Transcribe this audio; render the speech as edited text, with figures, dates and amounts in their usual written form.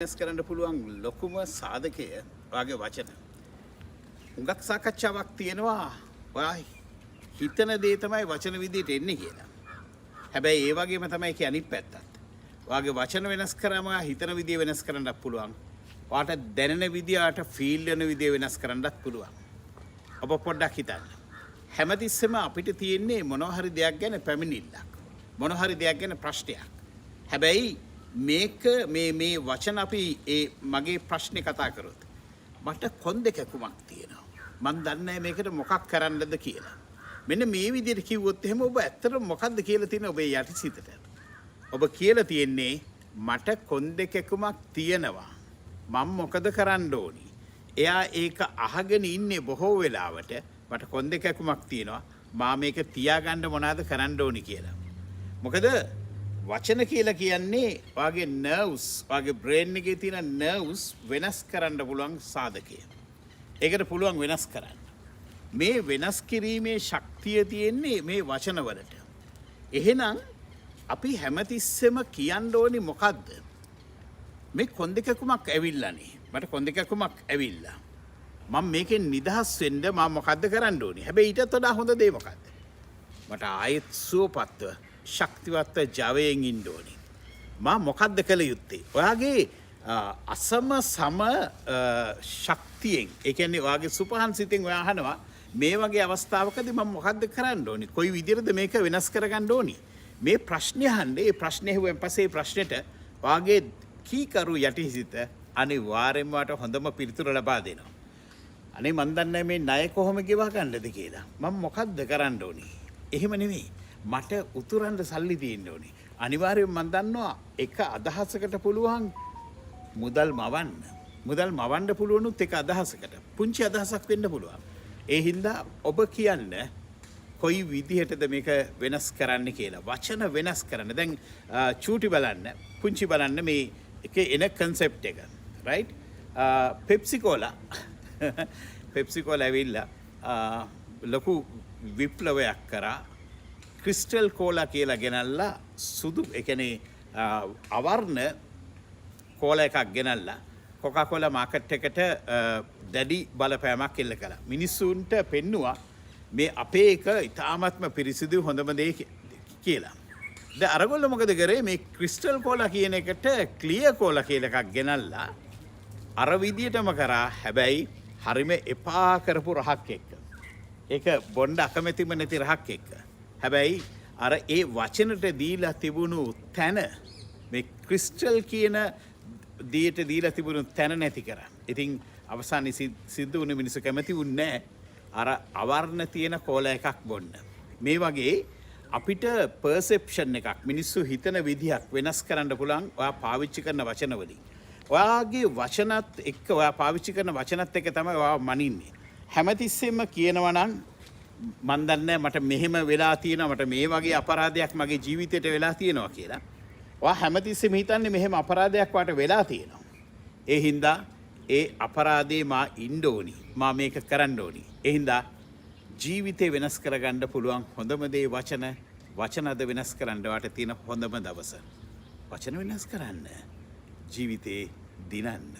වෙනස් කරන්න පුළුවන් ලොකුම සාධකය ඔයාගේ වචන. හුඟක් සාකච්ඡාවක් තියෙනවා ඔයා හිතන දේ තමයි වචන විදියට එන්නේ කියලා. හැබැයි ඒ වගේම තමයි ඒකේ අනිත් පැත්තත්. ඔයාගේ වචන වෙනස් කරාම ඔයා හිතන විදිය වෙනස් කරන්නත් පුළුවන්. ඔයාට දැනෙන විදියට ෆීල් වෙන විදිය වෙනස් කරන්නත් පුළුවන්. ඔබ පොඩ්ඩක් හිතන්න. හැමතිස්සෙම අපිට තියෙන්නේ මොනවා හරි දෙයක් ගැන පැමිණිල්ලක්. මොනවා හරි දෙයක් ගැන ප්‍රශ්නයක්. හැබැයි මේක මේ වචන අපි ඒ මගේ ප්‍රශ්නේ කතා කරොත් මට කොන්ද කැකුමක් තියෙනවා මන් දන්නේ මේකට මොකක් කරන්නද කියලා මෙන්න මේ විදිහට කිව්වොත් එහෙම ඔබ ඇත්තටම මොකද්ද කියලා තියෙන ඔබේ යටිසිතට ඔබ කියලා තියෙන්නේ මට කොන්ද කැකුමක් තියෙනවා මම මොකද කරන්න ඕනි එයා ඒක අහගෙන ඉන්නේ බොහෝ වෙලාවට මට කොන්ද කැකුමක් තියෙනවා මා මේක තියාගන්න මොනවද කරන්න ඕනි කියලා මොකද වචන කියලා කියන්නේ වාගේ නර්ව්ස් වාගේ බ්‍රේන් එකේ තියෙන නර්ව්ස් වෙනස් කරන්න පුළුවන් සාධකය. ඒකට පුළුවන් වෙනස් කරන්න. මේ වෙනස් කිරීමේ ශක්තිය තියෙන්නේ මේ වචන වලට. එහෙනම් අපි හැමතිස්සෙම කියන්න ඕනි මොකද්ද? මේ කොන්දේකකුමක් ඇවිල්ලානේ. මට කොන්දේකකුමක් ඇවිල්ලා. මම මේකෙන් නිදහස් වෙන්න මම මොකද්ද කරන්න ඕනි? හැබැයි ඊටත් වඩා හොඳ දේ මොකද්ද? මට ආයෙත් සුවපත්ව ශක්තිවත්ව ජවයෙන් ඉන්න ඕනේ. මා මොකද්ද කළ යුත්තේ? ඔයාගේ අසම සම ශක්තියෙන්, ඒ කියන්නේ ඔයාගේ සුපහන් සිතෙන් ඔයා අහනවා මේ වගේ අවස්ථාවකදී මම මොකද්ද කරන්න ඕනේ? කොයි විදිහටද මේක වෙනස් කරගන්න ඕනේ? මේ ප්‍රශ්නේ අහන්නේ, ඒ ප්‍රශ්නේ හුවෙන් පස්සේ ඒ ප්‍රශ්නෙට ඔයාගේ කීකරු යටිසිත අනිවාර්යෙන්ම වට හොඳම පිළිතුර ලබා දෙනවා. අනේ මන් දන්නේ මේ ණය කොහොම ගෙවා ගන්නද කියලා. මම මොකද්ද කරන්න ඕනේ? එහෙම නෙමෙයි. මට උතුරන්න සල්ලි තියෙන්න ඕනේ. අනිවාර්යයෙන් මම දන්නවා එක අදහසකට පුළුවන් මුදල් මවන්න. මුදල් මවන්න පුළුවනුත් එක අදහසකට. පුංචි අදහසක් වෙන්න පුළුවන්. ඒ හින්දා ඔබ කියන්න කොයි විදිහටද මේක වෙනස් කරන්න කියලා. වචන වෙනස් කරන්න. දැන් චූටි බලන්න, පුංචි බලන්න මේ එකේ එන concept එක. right? Pepsi Cola Pepsi Cola ඇවිල්ලා ලොකු විප්ලවයක් කරා. ක්‍රිස්ටල් කෝලා කියලා ගෙනල්ලා සුදු ඒ කියන්නේ අවර්ණ කෝලා එකක් ගෙනල්ලා කොකා කෝලා මාකට් එකට දැඩි බලපෑමක් එල්ල කළා. මිනිස්සුන්ට පෙන්නුවා මේ අපේ එක ඉතාමත්ම පිරිසිදු හොඳම දේ කියලා. දැන් අරගොල්ලෝ මොකද කරේ මේ ක්‍රිස්ටල් කෝලා කියන එකට ක්ලියර් කෝලා කියලා එකක් ගෙනල්ලා අර විදියටම කරා. හැබැයි හරිම එපා කරපු රහක් එක්ක. ඒක බොණ්ඩ අකමැතිම නැති රහක් එක්ක. හැබැයි අර ඒ වචනට දීලා තිබුණු තැන මේ ක්‍රිස්ටල් කියන දියට දීලා තිබුණු තැන නැති කරා. ඉතින් අවසානයේ සිද්ධ වුණ මිනිස්සු කැමති වුණේ අර අවර්ණ තියෙන කෝලා එකක් බොන්න. මේ වගේ අපිට පර්සෙප්ෂන් එකක් මිනිස්සු හිතන විදිහක් වෙනස් කරන්න පුළුවන් ඔයා පාවිච්චි කරන වචන වලින්. ඔයාගේ වචනත් එක්ක ඔයා පාවිච්චි කරන වචනත් එක්ක තමයි ඔයා මනින්නේ. හැමතිස්සෙම කියනවා නම් මන් දන්නේ මට මෙහෙම වෙලා තියෙනවා මට මේ වගේ අපරාධයක් මගේ ජීවිතේට වෙලා තියෙනවා කියලා. ඔයා හැමතිස්සෙම හිතන්නේ මෙහෙම අපරාධයක් වට වෙලා තියෙනවා. ඒ හින්දා ඒ අපරාධේ මා ඉන්න ඕනි. මා මේක කරන්න ඕනි. ඒ හින්දා ජීවිතේ වෙනස් කරගන්න පුළුවන් හොඳම දේ වචනද වෙනස් කරන්න වට තියෙන හොඳම දවස. වචන වෙනස් කරන්න. ජීවිතේ දිනන්න.